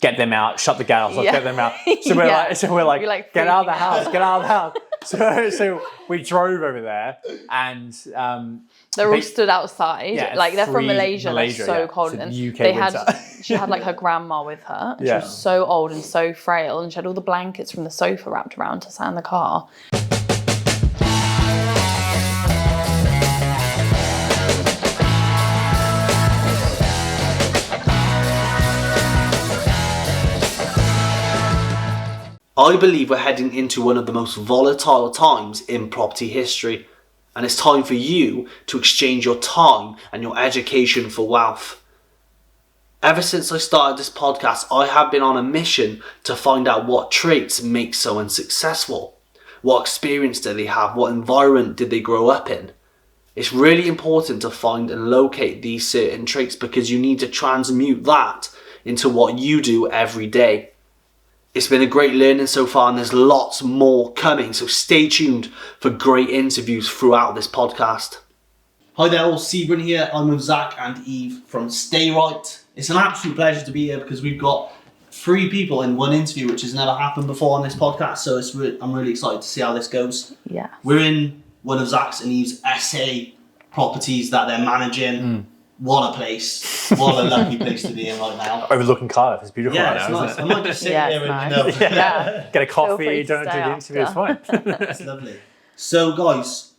get them out, shut the gas off, get them out. So we're like, get out of the house, get out of the house. So we drove over there, and they're all stood outside. They're from Malaysia. They're so cold. So and UK she had like her grandma with her. And she was so old and so frail, and she had all the blankets from the sofa wrapped around to sit in the car. I believe we're heading into one of the most volatile times in property history, and it's time for you to exchange your time and your education for wealth. Ever since I started this podcast, I have been on a mission to find out what traits make someone successful. What experience do they have? What environment did they grow up in? It's really important to find and locate these certain traits, because you need to transmute that into what you do every day. It's been a great learning so far, and there's lots more coming, so stay tuned for great interviews throughout this podcast. Hi there, all, Sebron here. I'm with Zac and Eve from Stay Right. It's an absolute pleasure to be here because we've got 3 people in one interview, which has never happened before on this podcast, so I'm really excited to see how this goes. Yeah. We're in one of Zac's and Eve's SA properties that they're managing. What a place. What a lovely place to be in right now. Overlooking Cardiff. It's beautiful right now, nice. isn't it? I might just sit here and get a coffee, don't do the interview, it's fine. It's lovely. So guys,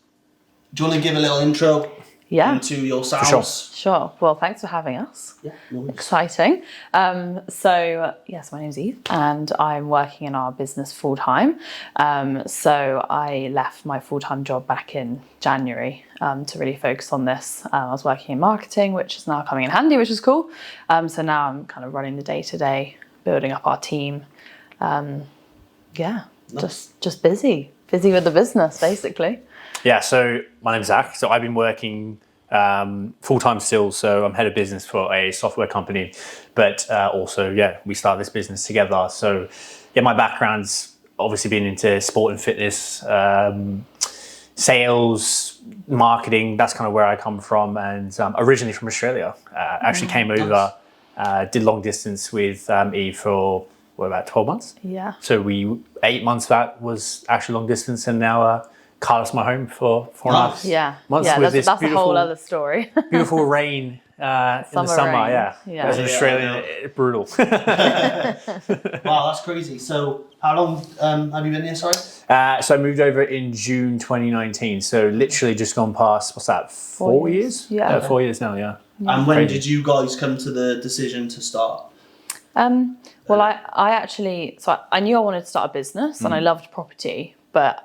do you want to give a little intro into yourselves? Sure. Well, thanks for having us. Yeah, no worries. Exciting. Yes, my name's Eve, and I'm working in our business full time. So I left my full-time job back in January to really focus on this. I was working in marketing, which is now coming in handy, which is cool. So now I'm kind of running the day-to-day, building up our team. Nice. Just busy with the business, basically. Yeah, so my name's Zac. So I've been working full-time still, so I'm head of business for a software company, but also, we started this business together. So my background's obviously been into sport and fitness, sales, marketing. That's kind of where I come from, and originally from Australia. Actually came over, did long distance with Eve for about 12 months. Yeah. So 8 months that was actually long distance, and now Cardiff's my home for 4.5 months. That's a whole other story. Beautiful rain in the summer, rain. As an Australian, it's brutal. Wow, that's crazy. So how long have you been here, sorry? So I moved over in June 2019, so literally just gone past, what's that, 4 years? Yeah. 4 years now, yeah. And when did you guys come to the decision to start? Well, I knew I wanted to start a business, and I loved property, but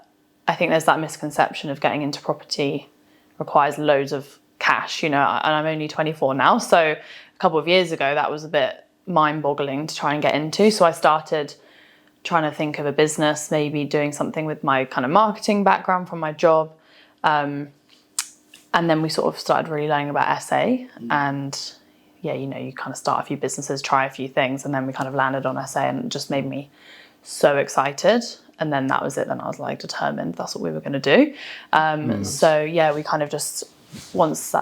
I think there's that misconception of getting into property requires loads of cash, and I'm only 24 now. So a couple of years ago, that was a bit mind-boggling to try and get into. So I started trying to think of a business, maybe doing something with my kind of marketing background from my job. And then we sort of started really learning about SA, and you kind of start a few businesses, try a few things, and then we kind of landed on SA, and it just made me so excited. And then that was it. Then I was like determined that's what we were going to do. So we kind of just, once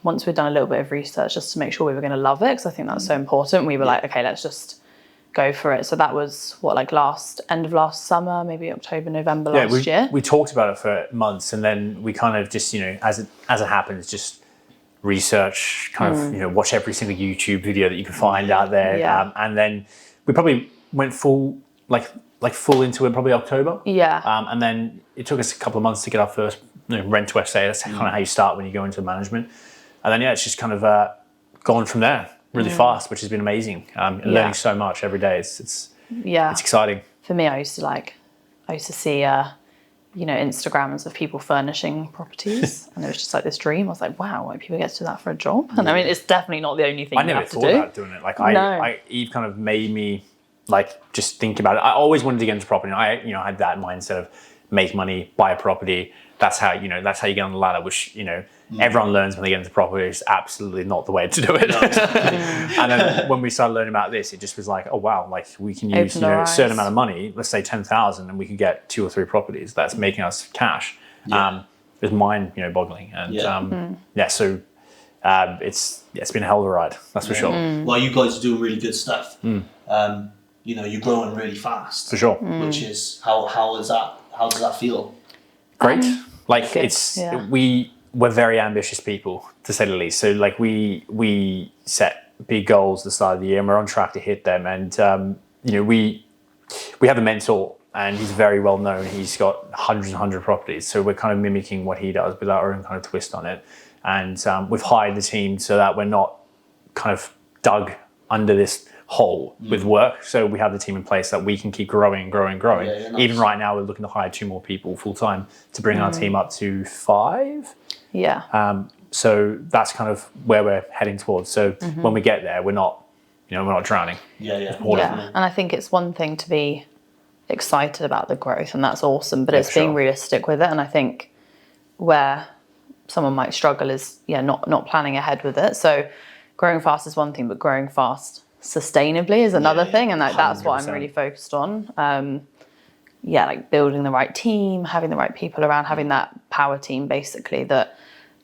we'd done a little bit of research just to make sure we were going to love it, because I think that's so important, we were like, okay, let's just go for it. So that was end of last summer, maybe October, November last year. We talked about it for months, and then we kind of just, as it happens, just research, kind of, watch every single YouTube video that you can find out there. Yeah. And then we probably went full into it probably October. Yeah. And then it took us a couple of months to get our first rent to SA. That's kind of how you start when you go into management. And then, it's just kind of gone from there really fast, which has been amazing. Learning so much every day. It's exciting. For me, I used to see, Instagrams of people furnishing properties, and it was just like this dream. I was like, wow, people get to do that for a job? And I mean, it's definitely not the only thing you have to do. I never thought about doing it. Eve kind of made me just think about it. I always wanted to get into property. I had that mindset of make money, buy a property. That's how you get on the ladder, which, everyone learns when they get into property. It's absolutely not the way to do it. And then when we started learning about this, it just was like, oh wow, we can use a certain amount of money, let's say 10,000, and we can get 2 or 3 properties. That's making us cash. It's mind boggling. And so it's been a hell of a ride, that's for sure. Well, you guys are doing really good stuff. you're growing really fast. For sure. Which is how does that feel? Great. We're very ambitious people, to say the least. So like we set big goals at the start of the year, and we're on track to hit them. And we have a mentor, and he's very well known. He's got hundreds and hundreds of properties. So we're kind of mimicking what he does, with our own kind of twist on it. And we've hired the team so that we're not kind of dug under this hole with work. So we have the team in place that we can keep growing. Yeah, nice. Even right now, we're looking to hire 2 more people full time to bring our team up to 5. Yeah. So that's kind of where we're heading towards. So when we get there, we're not drowning. Yeah. And I think it's one thing to be excited about the growth, and that's awesome, but it's being realistic with it. And I think where someone might struggle is not planning ahead with it. So growing fast is one thing, but growing fast sustainably is another thing, and that's what I'm really focused on. Like building the right team, having the right people around, having that power team basically that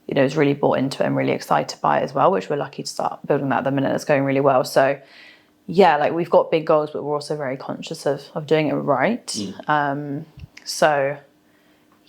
is really bought into it and really excited by it as well, which we're lucky to start building that at the minute. It's going really well. So like we've got big goals, but we're also very conscious of doing it right.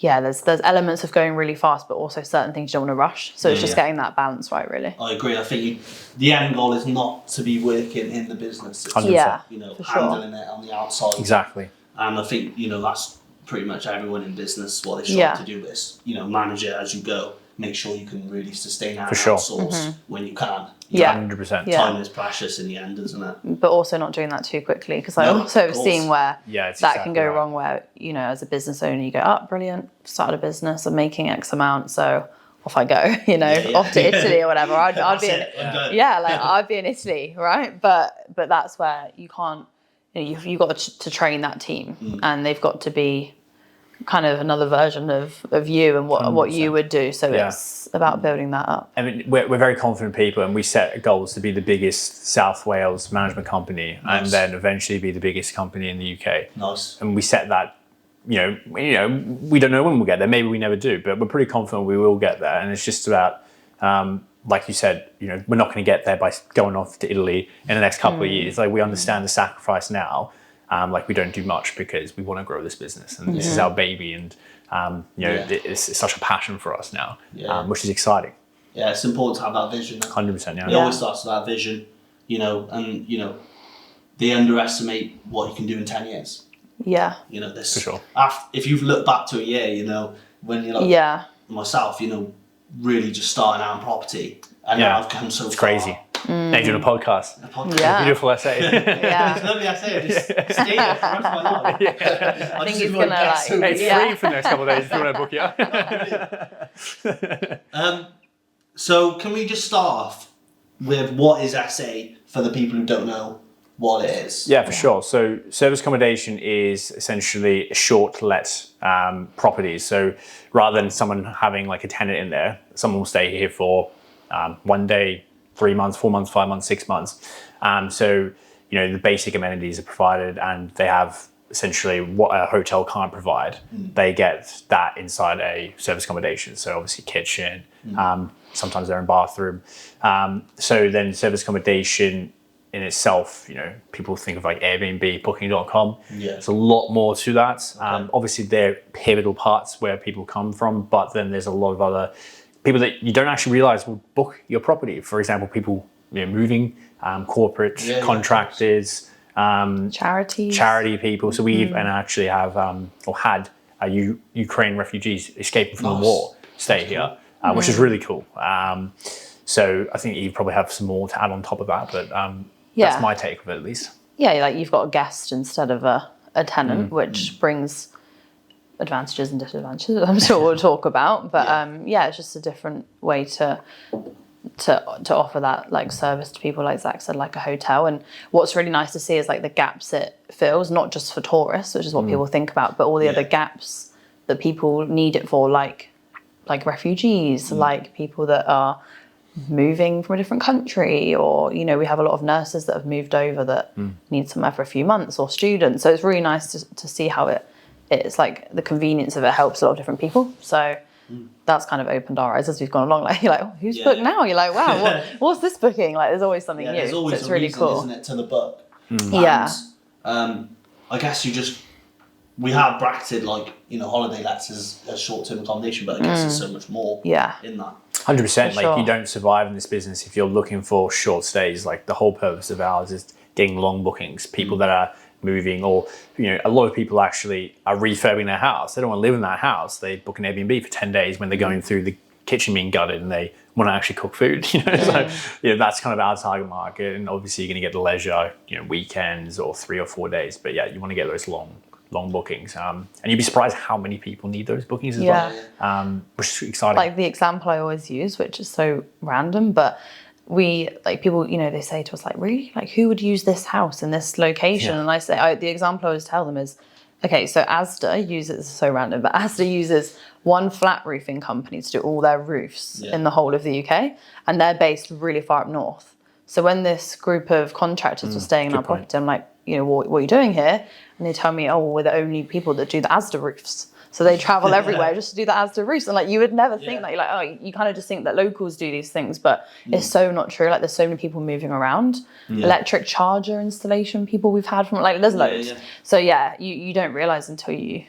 There's elements of going really fast, but also certain things you don't want to rush. So it's just getting that balance right, really. I agree. I think the end goal is not to be working in the business. It's handling it on the outside. Exactly. And I think, that's pretty much everyone in business, what they strive to do is, manage it as you go. Make sure you can really sustain and outsource when you can. 100%. Time is precious in the end, isn't it? But also not doing that too quickly, because I also have seen where can go wrong, where, as a business owner, you go, brilliant, started a business, I'm making X amount, so off I go, off to Italy or whatever. I'd be I'd be in Italy, right? But that's where you can't, you've got to train that team, and they've got to be kind of another version of you and what you would do. So it's about building that up. I mean, we're very confident people, and we set goals to be the biggest South Wales management company, and then eventually be the biggest company in the UK. Nice. And we set that, we don't know when we'll get there. Maybe we never do, but we're pretty confident we will get there. And it's just about, like you said, we're not going to get there by going off to Italy in the next couple of years. Like we understand the sacrifice now. Like we don't do much because we want to grow this business, and this is our baby, and it's such a passion for us now, which is exciting. Yeah, it's important to have that vision. 100%. It always starts with that vision, and they underestimate what you can do in 10 years. Yeah. This for sure. If you've looked back to a year, when you're like myself, really just starting out in property, and now I've come so far. It's crazy. Now you're doing a podcast. Yeah. Beautiful essay. Yeah. It's a lovely essay. I just stay here for the rest of my life. I think he's going to It's free for the next couple of days if you want to book it. So can we just start off with what is essay for the people who don't know what it is? Yeah, for sure. So service accommodation is essentially short let properties. So rather than someone having like a tenant in there, someone will stay here for 1 day, 3 months, 4 months, 5 months, 6 months. So, the basic amenities are provided, and they have essentially what a hotel can't provide. They get that inside a service accommodation. So obviously kitchen, sometimes their own bathroom. So then service accommodation in itself, people think of like Airbnb, booking.com. There's a lot more to that. Obviously they're pivotal parts where people come from, but then there's a lot of other people that you don't actually realize will book your property. For example, people moving, corporate contractors, charity people. So we even actually have or had Ukraine refugees escaping from the war stay here, which is really cool. So I think you probably have some more to add on top of that, but that's my take of it at least. Yeah, like you've got a guest instead of a tenant, which brings advantages and disadvantages, I'm sure we'll talk about, but it's just a different way to offer that like service to people, like Zac said, like a hotel. And what's really nice to see is like the gaps it fills, not just for tourists, which is what people think about, but all the other gaps that people need it for, like refugees, like people that are moving from a different country, or we have a lot of nurses that have moved over that need somewhere for a few months, or students. So it's really nice to see how it's like the convenience of it helps a lot of different people. So that's kind of opened our eyes as we've gone along. Like you're like, oh, who's booked now? You're like, wow, what's this booking? Like there's always something new. There's always so it's really reason, cool, isn't it, to the book? Yeah. I guess we have bracketed like, holiday lets as short-term accommodation, but I guess there's so much more in that. 100%. Like sure. you don't survive in this business if you're looking for short stays. Like the whole purpose of ours is getting long bookings, people that are moving, or a lot of people actually are refurbing their house. They don't want to live in that house. They book an Airbnb for 10 days when they're going through the kitchen being gutted and they want to actually cook food. So that's kind of our target market. And obviously you're going to get the leisure, weekends or 3 or 4 days. But yeah, you want to get those long bookings. And you'd be surprised how many people need those bookings as well, which is exciting. Like the example I always use, which is so random, but we, like people, they say to us like, really? Like who would use this house in this location? And I say, the example I always tell them is, okay, so Asda uses, so random, but Asda uses one flat roofing company to do all their roofs in the whole of the UK, and they're based really far up north. So when this group of contractors were staying in our property, I'm like, what are you doing here? And they tell me, we're the only people that do the Asda roofs. So they travel everywhere just to do the Asda roofs. And like, you would never think that. You're like, you kind of just think that locals do these things, but it's so not true. Like there's so many people moving around. Electric charger installation people we've had from, like there's loads. So you don't realize until you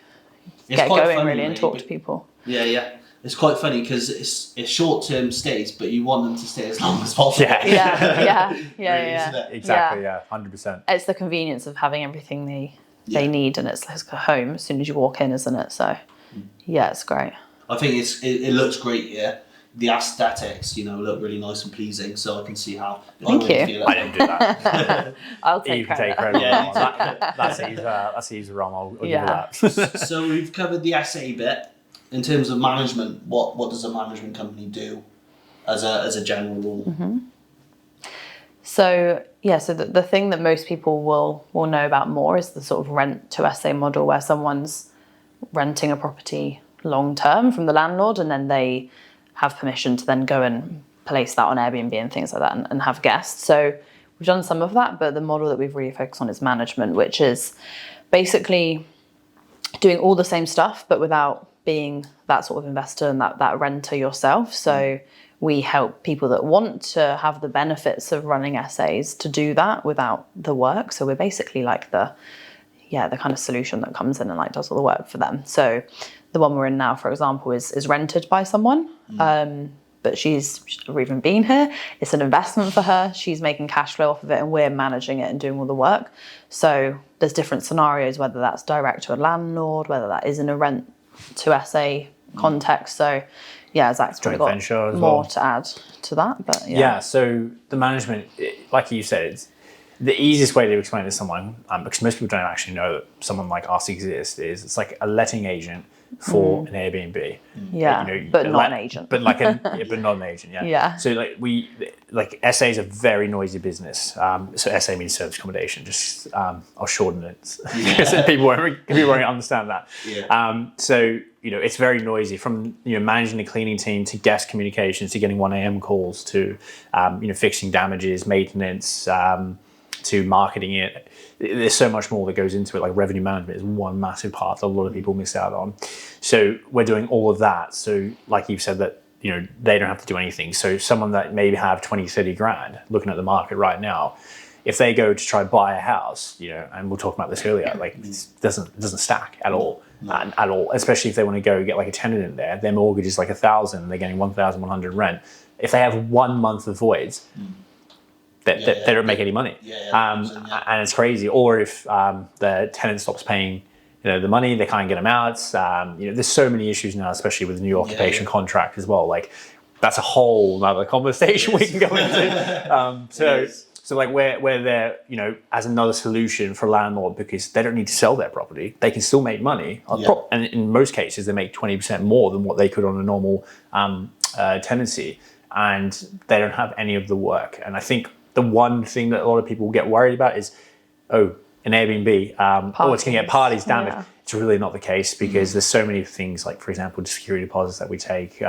get going funny, really and talk to people. Yeah. It's quite funny because it's short-term stays, but you want them to stay as long as possible. Yeah. Exactly, 100%. It's the convenience of having everything they need, and it's like a home as soon as you walk in, isn't it? So, it's great. I think it looks great here. The aesthetics, look really nice and pleasing, so I can see how. Thank you. I didn't do that. I'll take Eve credit. Take credit on that. That's Eve's wrong. I'll give her that. So we've covered the SA bit. In terms of management, what does a management company do as a general rule? So the thing that most people will know about more is the sort of rent to SA model, where someone's renting a property long term from the landlord, and then they have permission to then go and place that on Airbnb and things like that, and have guests. So we've done some of that, but the model that we've really focused on is management, which is basically doing all the same stuff, but without being that sort of investor and that renter yourself. So we help people that want to have the benefits of running SAs to do that without the work. So we're basically like the kind of solution that comes in and like does all the work for them. So the one we're in now, for example, is rented by someone, but she's never even been here. It's an investment for her. She's making cash flow off of it, and we're managing it and doing all the work. So there's different scenarios, whether that's direct to a landlord, whether that is in a rent to SA context. So Zach's probably got more to add to that, but so the management, like you said, it's the easiest way to explain it to someone, because most people don't actually know that someone like us exists, is it's like a letting agent for an Airbnb. But not an agent. But not an agent. So like SA is a very noisy business. So SA means serviced accommodation. Just I'll shorten it because people won't understand that. So it's very noisy, from managing the cleaning team to guest communications to getting 1 a.m. calls to fixing damages, maintenance, to marketing it. There's so much more that goes into it. Like revenue management is one massive part that a lot of people miss out on. So we're doing all of that. So like you've said, that they don't have to do anything. So someone that maybe have 20, 30 grand looking at the market right now, if they go to try and buy a house, and we'll talk about this earlier, like it doesn't stack at all. At all, especially if they want to go get like a tenant in there. Their mortgage is like 1,000, they're getting 1,100 rent. If they have 1 month of voids, they don't make any money. And it's crazy. Or if the tenant stops paying the money, they can't get them out. There's so many issues now, especially with the new occupation contract as well. Like that's a whole other conversation we can go into. So like we're there, as another solution for a landlord, because they don't need to sell their property. They can still make money. And in most cases, they make 20% more than what they could on a normal tenancy. And they don't have any of the work. And I think the one thing that a lot of people get worried about is, an Airbnb, it's going to get parties damaged. Yeah. It's really not the case, because there's so many things, like, for example, the security deposits that we take.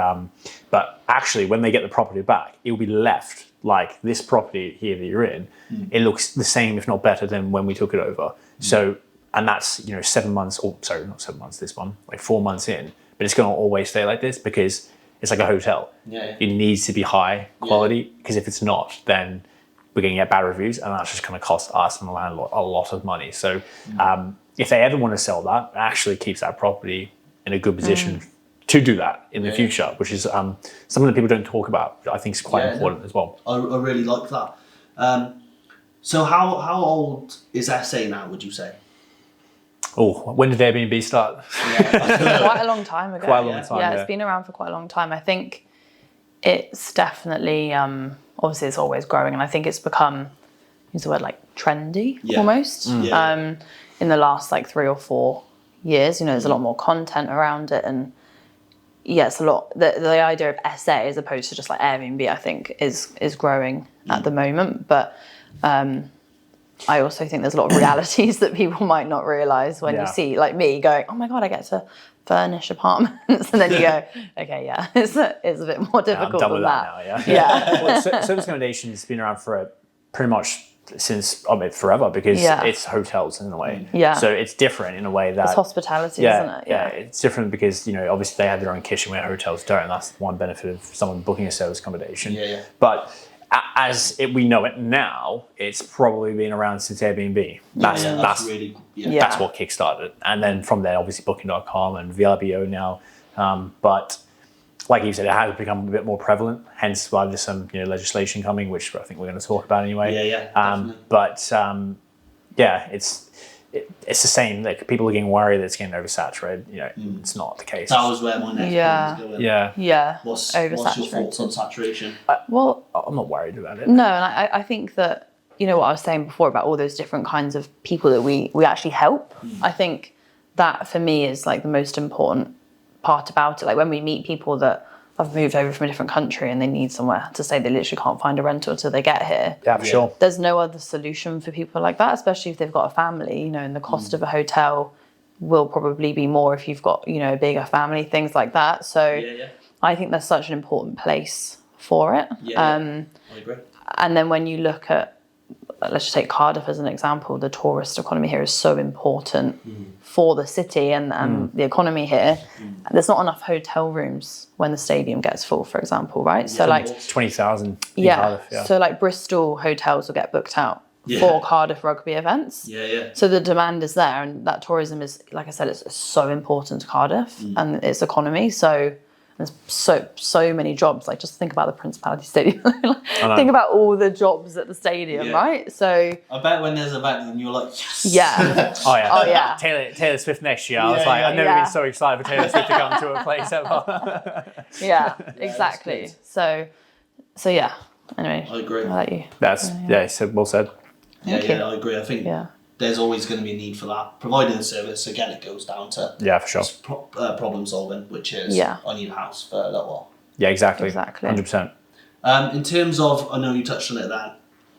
But actually, when they get the property back, it will be left like this property here that you're in. It looks the same, if not better, than when we took it over. So, and that's, 7 months, or sorry, not 7 months, this one, like 4 months in. But it's going to always stay like this, because it's like a hotel. It needs to be high quality, because if it's not, then we're going to get bad reviews, and that's just going to cost us and the landlord a lot of money. So if they ever want to sell that, it actually keeps that property in a good position to do that in the future, which is something that people don't talk about, but I think is quite important as well. I really like that. So how old is SA now, would you say? Oh, when did Airbnb start? Quite a long time ago. Quite a long time, Yeah, yeah. it's been around for quite a long time. I think it's definitely, obviously it's always growing, and I think it's become, use the word like trendy almost. In the last like 3 or 4 years, you know, there's a lot more content around it, and it's a lot, the idea of SA as opposed to just like Airbnb, I think is growing at the moment. But I also think there's a lot of realities that people might not realise when you see, like me, going, oh my God, I get to furnish apartments. And then you go, okay, it's a bit more difficult I'm done than with that. now, Well, Serviced Accommodation has been around for pretty much since, forever, because it's hotels in a way. So it's different in a way that... It's hospitality, isn't it? Yeah, it's different because, you know, obviously they have their own kitchen where hotels don't, and that's one benefit of someone booking a service accommodation. But as we know it now, it's probably been around since Airbnb. That's what kickstarted. And then from there, obviously Booking.com and VRBO now. But like you said, it has become a bit more prevalent, hence why there's some legislation coming, which I think we're going to talk about anyway. It's the same. Like, people are getting worried that it's getting oversaturated. It's not the case. That was where my next point was going. What's your thoughts on saturation? Well, I'm not worried about it. No, and I think that, you know what I was saying before about all those different kinds of people that we actually help. I think that for me is like the most important part about it. Like when we meet people that have moved over from a different country and they need somewhere to stay, they literally can't find a rental until they get here. Yeah, for sure. There's no other solution for people like that, especially if they've got a family, and the cost of a hotel will probably be more if you've got, a bigger family, things like that. So I think that's such an important place for it. I agree. And then when you look at, let's just take Cardiff as an example, the tourist economy here is so important for the city and the economy here. There's not enough hotel rooms when the stadium gets full, for example, right? So like 20,000 in Cardiff, So like Bristol hotels will get booked out for Cardiff rugby events. So the demand is there, and that tourism is, like I said, it's so important to Cardiff and its economy. So there's so many jobs. Like, just think about the Principality Stadium. Think about all the jobs at the stadium, right? So I bet when there's a event and you're like, yes. Taylor Swift next year. I was like, I've never been so excited for Taylor Swift to come to a place ever. Exactly. So yeah. Anyway, I agree. How about you? That's so well said. I agree. I think there's always going to be a need for that. Providing the service, again, it goes down to for sure problem solving, which is I need a house for a little while. Yeah, exactly. 100%. In terms of, I know you touched on it then.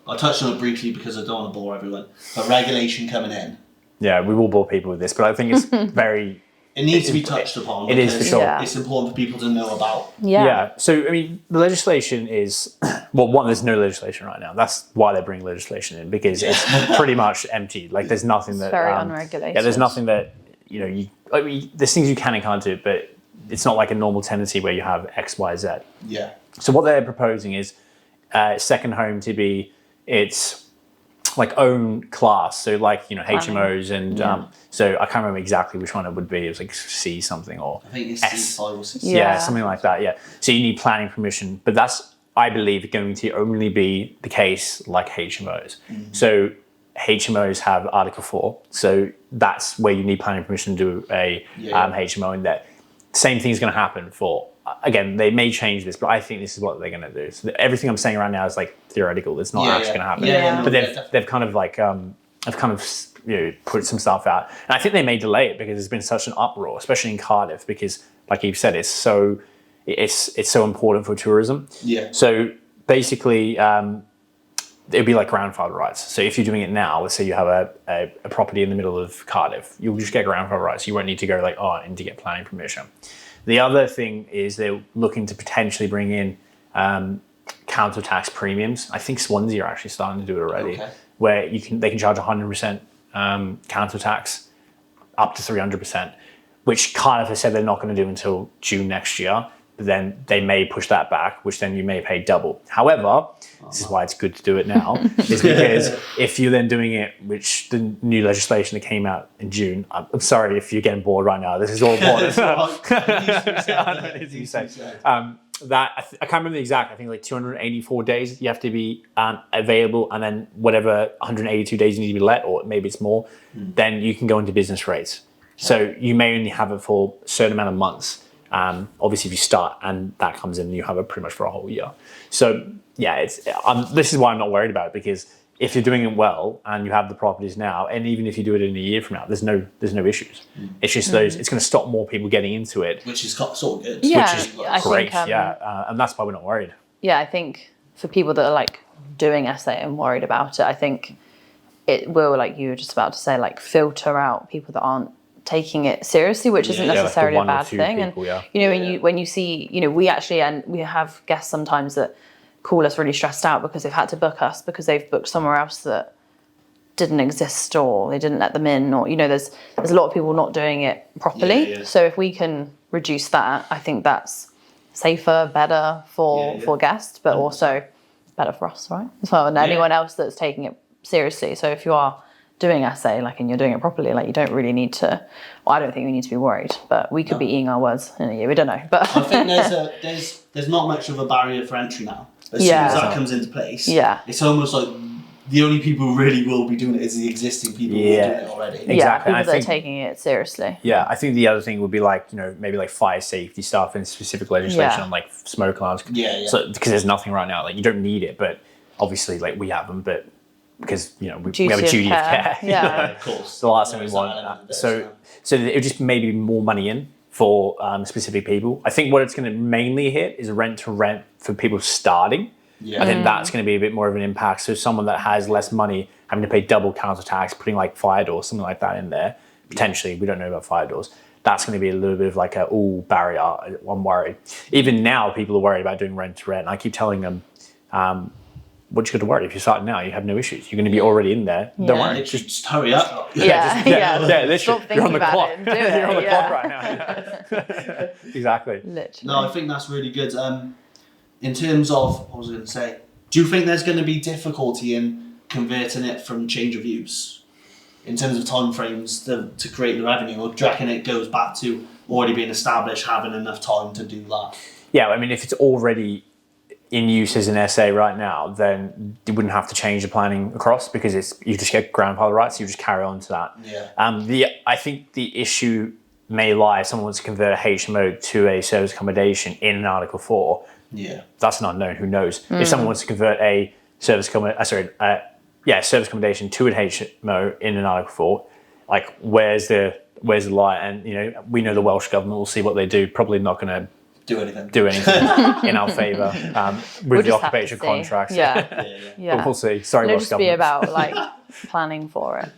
I touched on it briefly because I don't want to bore everyone. But regulation coming in. Yeah, we will bore people with this, but I think it's very... It needs to be touched upon. It is for sure. It's important for people to know about. So, I mean, the legislation is... Well, one, there's no legislation right now. That's why they're bringing legislation in, because it's pretty much empty. Like, there's nothing that... It's very unregulated. Yeah, there's nothing that, there's things you can and can't do, but it's not like a normal tenancy where you have X, Y, Z. Yeah. So what they're proposing is second home to be its like own class. So like, HMOs and so I can't remember exactly which one it would be. It was like C something or I think it's S. C5 or C6. Yeah, something like that. Yeah. So you need planning permission, but that's, I believe, going to only be the case like HMOs. So HMOs have Article 4. So that's where you need planning permission to do a HMO, and that same thing is going to happen for, again, they may change this, but I think this is what they're going to do. So everything I'm saying right now is like theoretical. It's not actually going to happen. But they've kind of like, put some stuff out. And I think they may delay it because there's been such an uproar, especially in Cardiff, because like you've said, it's so important for tourism. Yeah. So basically, it'd be like grandfather rights. So if you're doing it now, let's say you have a property in the middle of Cardiff, you'll just get grandfather rights. You won't need to go like, I need to get planning permission. The other thing is they're looking to potentially bring in council tax premiums. I think Swansea are actually starting to do it already, where they can charge 100% council tax up to 300%, which Cardiff has said they're not going to do until June next year. then they may push that back, which then you may pay double. However, this is why it's good to do it now, is because if you're then doing it, which the new legislation that came out in June, I'm sorry if you're getting bored right now, this is all important. That I can't remember the exact, I think like 284 days you have to be available, and then whatever 182 days you need to be let, or maybe it's more, then you can go into business rates. So you may only have it for a certain amount of months. Obviously, if you start and that comes in, you have it pretty much for a whole year. So yeah, this is why I'm not worried about it, because if you're doing it well and you have the properties now, and even if you do it in a year from now, there's no issues. It's just it's going to stop more people getting into it, which is sort of good. Yeah, which is I great. think, and that's why we're not worried. Yeah, I think for people that are like doing SA and worried about it, I think it will, like you were just about to say, like filter out people that aren't taking it seriously, which isn't necessarily like a bad thing. People, and when you see, we actually, and we have guests sometimes that call us really stressed out because they've had to book us because they've booked somewhere else that didn't exist, or they didn't let them in, or there's a lot of people not doing it properly. So if we can reduce that, I think that's safer, better for guests, but also better for us, right, as well, and anyone else that's taking it seriously. So if you are doing SA, like, and you're doing it properly, like, you don't really need to, I don't think we need to be worried, but we could be eating our words in a year, we don't know. But I think there's not much of a barrier for entry now. As soon as that comes into place, it's almost like the only people who really will be doing it is the existing people who are doing it already. Exactly. People that are taking it seriously. Yeah, I think the other thing would be like, maybe like fire safety stuff and specific legislation on like smoke alarms. So, because there's nothing right now, like you don't need it, but obviously like we have them, but because we have a duty of care. Yeah, of course. It's the last thing we want. So it would just maybe more money in for specific people. I think what it's going to mainly hit is rent to rent for people starting. I think that's going to be a bit more of an impact. So someone that has less money having to pay double council tax, putting like fire doors, something like that in there, potentially, we don't know about fire doors. That's going to be a little bit of like a barrier. I'm worried. Even now, people are worried about doing rent to rent. And I keep telling them, what you got to worry? If you start now, you have no issues. You're going to be already in there. Don't worry. Just hurry up. Literally. Stop thinking You're on the about clock. it and do it. You're on the clock right now. Exactly. Literally. No, I think that's really good. In terms of, what was I going to say? Do you think there's going to be difficulty in converting it from change of use in terms of timeframes to create the revenue, or do you reckon it goes back to already being established, having enough time to do that? Yeah, I mean, if it's already in use as an SA right now, then you wouldn't have to change the planning across, because you just get grandfather rights, you just carry on to that. Yeah. I think the issue may lie if someone wants to convert a HMO to a service accommodation in an Article 4. Yeah. That's an unknown, who knows? If someone wants to convert a service accommodation to an HMO in an Article 4, like where's the lie? And we know the Welsh government will see what they do, probably not going to do anything in our favour with the occupation contracts. Yeah. But we'll see. Sorry, It'll Welsh just be government. about like planning for it,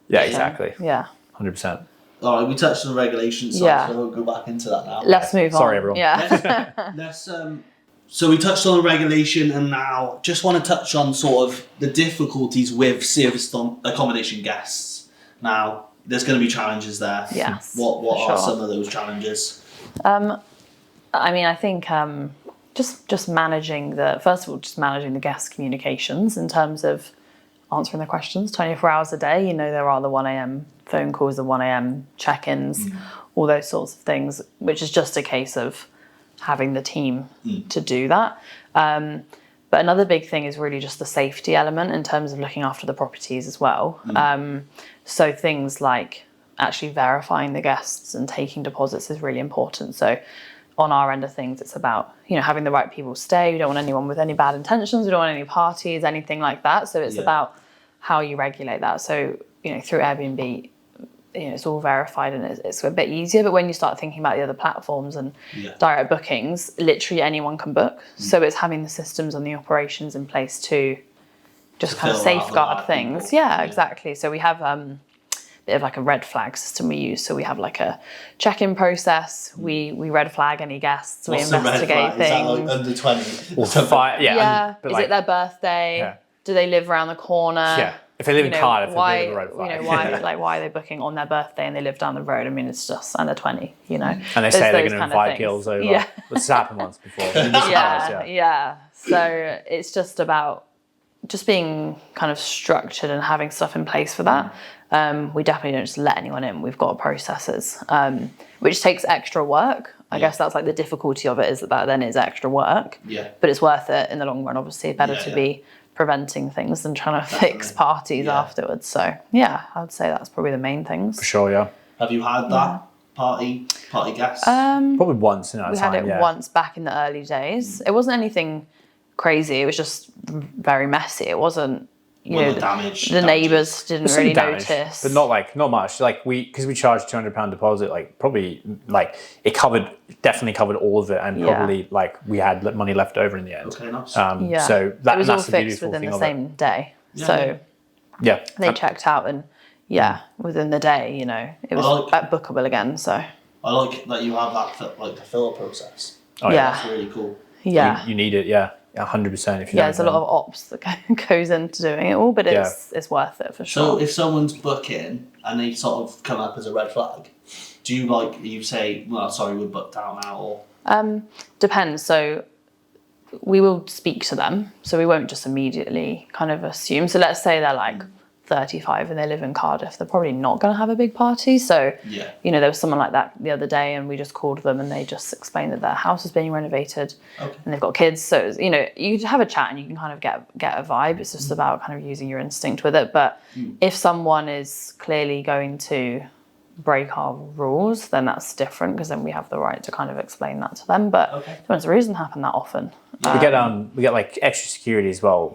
Yeah, exactly. Yeah. 100%. All right, we touched on the regulations, so I won't go back into that now. Let's move on. Sorry, everyone. Yeah. Let's so we touched on the regulation, and now just want to touch on sort of the difficulties with serviced accommodation guests. Now, there's going to be challenges there. Yes. What are some of those challenges? I mean, I think just managing the guest communications in terms of answering the questions 24 hours a day. There are the 1 a.m. phone calls, the 1 a.m. check-ins, all those sorts of things, which is just a case of having the team to do that. But another big thing is really just the safety element in terms of looking after the properties as well. So things like actually verifying the guests and taking deposits is really important. So on our end of things, it's about, having the right people stay. We don't want anyone with any bad intentions. We don't want any parties, anything like that. So it's about how you regulate that. So, through Airbnb, it's all verified and it's a bit easier. But when you start thinking about the other platforms and direct bookings, literally anyone can book. So it's having the systems and the operations in place to just kind of safeguard things. Yeah, exactly. So we have bit of like a red flag system we use. So we have like a check-in process. We red flag any guests. What's we investigate the red flag? things. Is that like under 20? Or fire, Is but it their birthday? Yeah. Do they live around the corner? Yeah. If they live in Cardiff, why, they're a red flag. why are they booking on their birthday and they live down the road? I mean, it's just under 20, And they say they're going to invite girls over. Yeah. It's happened once before. Yeah. So it's just about just being kind of structured and having stuff in place for that. We definitely don't just let anyone in. We've got processes, which takes extra work. I guess that's like the difficulty of it, is that then is extra work. Yeah. But it's worth it in the long run, obviously. Better to be preventing things than trying to fix parties afterwards. So yeah, I would say that's probably the main things. For sure, yeah. Have you had that party guests? Probably once in our We time, had it once back in the early days. It wasn't anything crazy. It was just very messy. It wasn't, the neighbours didn't really notice, but not much. Like because we charged £200 deposit, it definitely covered all of it, and probably we had money left over in the end. Okay, nice. So it was all that's the fixed beautiful within thing the of same day. it. They checked out, and within the day, it was bookable again. So I like that you have that the filler process. That's really cool. Yeah, you need it. 100%. If you there's a lot of ops that goes into doing it all, but it's worth it for sure. So if someone's booking and they sort of come up as a red flag, do you say, well, sorry, we're booked out now, or? Depends. So we will speak to them. So we won't just immediately kind of assume. So let's say they're like 35 and they live in Cardiff. They're probably not going to have a big party. So, there was someone like that the other day, and we just called them and they just explained that their house is being renovated and they've got kids. So, you have a chat and you can kind of get a vibe. It's just about kind of using your instinct with it. But if someone is clearly going to break our rules, then that's different, because then we have the right to kind of explain that to them. But it doesn't happen that often. We get like extra security as well,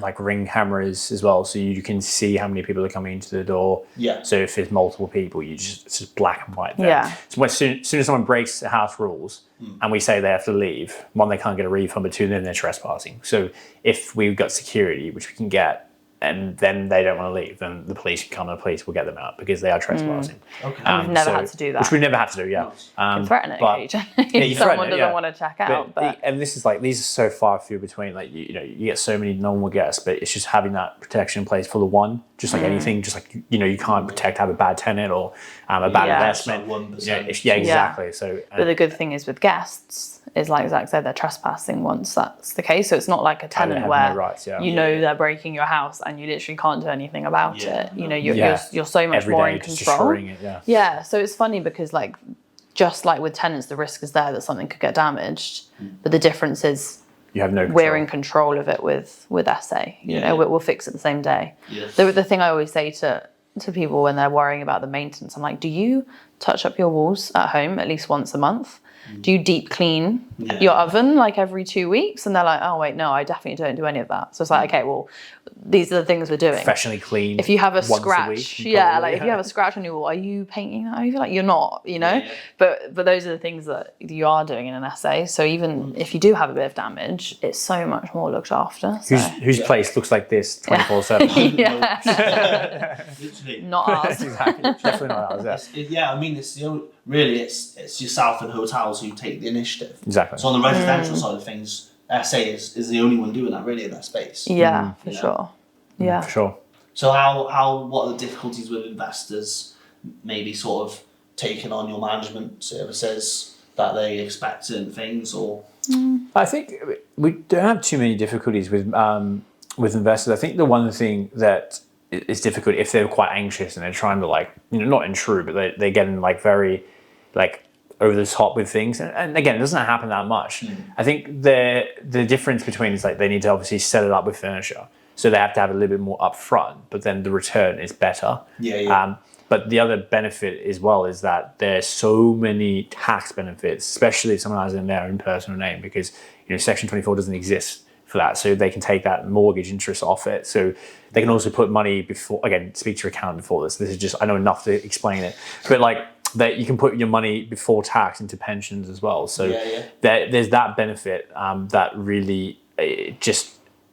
like ring cameras as well, so you can see how many people are coming into the door. So if there's multiple people, it's just black and white there. So as soon as someone breaks the house rules and we say they have to leave, one, they can't get a refund, but two, then they're trespassing. So if we've got security, which we can get, and then they don't want to leave, then the police can come and the police will get them out because they are trespassing. And we've never had to do that. Which we've never had to do, You can threaten it occasionally if someone doesn't want to check out. But and this is these are so far few between. You get so many normal guests, but it's just having that protection in place for the one. Just like anything, just like you can't have a bad tenant or a bad investment. Exactly. So, but the good thing is with guests is, like Zac said, they're trespassing once that's the case. So it's not like a tenant where no rights, they're breaking your house and you literally can't do anything about it. You're so much every more day in just control. destroying it. So it's funny because just like with tenants, the risk is there that something could get damaged. But the difference is you have no control. We're in control of it with SA. We'll fix it the same day. The thing I always say to people when they're worrying about the maintenance, I'm like, do you touch up your walls at home at least once a month? Do you deep clean your oven every 2 weeks? And they're like, oh wait, no, I definitely don't do any of that. So it's like, okay, well, these are the things we're doing. Professionally clean. If you have a scratch, if you have a scratch on your wall, are you painting that over? You're not, But those are the things that you are doing in an SA. So even if you do have a bit of damage, it's so much more looked after. So. Whose place looks like this 24/7? Literally. Not ours. Exactly. Definitely not ours. I mean, it's it's yourself and hotels who take the initiative. Exactly. So on the residential side of things, SA is the only one doing that really in that space. Yeah, for sure. Yeah, for sure. So what are the difficulties with investors maybe sort of taking on your management services that they expect certain things, or? I think we don't have too many difficulties with investors. I think the one thing that is difficult if they're quite anxious and they're trying to not intrude, but they get in very over the top with things. And again, it doesn't happen that much. I think the difference between is they need to obviously set it up with furniture. So they have to have a little bit more upfront, but then the return is better. But the other benefit as well is that there's so many tax benefits, especially if someone has it in their own personal name, because Section 24 doesn't exist for that. So they can take that mortgage interest off it. So they can also put money before, again, speak to your accountant before this. This is just, I know enough to explain it. But that you can put your money before tax into pensions as well. So there's that benefit that really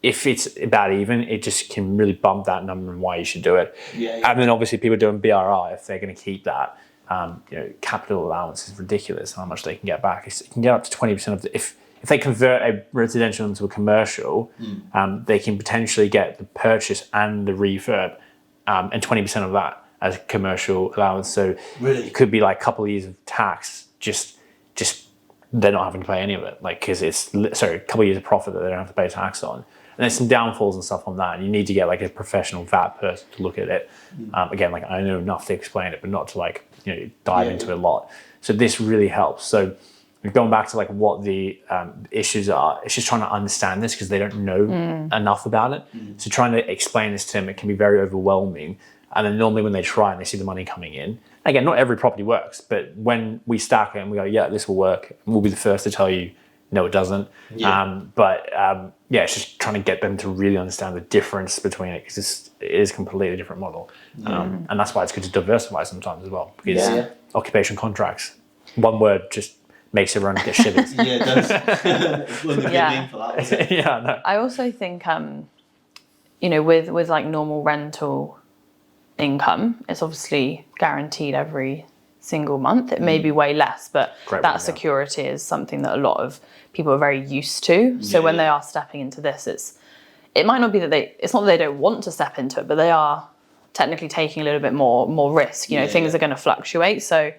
if it's about even, it just can really bump that number and why you should do it. And then obviously people doing BRI, if they're going to keep that, capital allowance is ridiculous how much they can get back. It can get up to 20% of if if they convert a residential into a commercial, they can potentially get the purchase and the refurb, and 20% of that as commercial allowance. So Really? it could be like a couple of years of tax, just they're not having to pay any of it, like, because it's a couple of years of profit that they don't have to pay tax on. And there's some downfalls and stuff on that, and you need to get like a professional VAT person to look at it. Again, like, I know enough to explain it, but not to like, you know, dive into it a lot. So this really helps. So going back to like what the issues are, it's just trying to understand this because they don't know enough about it. So trying to explain this to them, it can be very overwhelming. And then normally when they try and they see the money coming in, again, not every property works, but when we stack it and we go, yeah, this will work, we'll be the first to tell you, no, it doesn't. It's just trying to get them to really understand the difference between it, because it is a completely different model. And that's why it's good to diversify sometimes as well, because occupation contracts, one word just makes everyone get shivers. Yeah, it does. It wasn't a good name for that, was it? Yeah, no. I also think, you know, with like normal rental income, it's obviously guaranteed every single month. It may be way less, but that security is something that a lot of people are very used to. So when they are stepping into this, it might not be that it's not that they don't want to step into it, but they are technically taking a little bit more risk. You know, things are going to fluctuate. So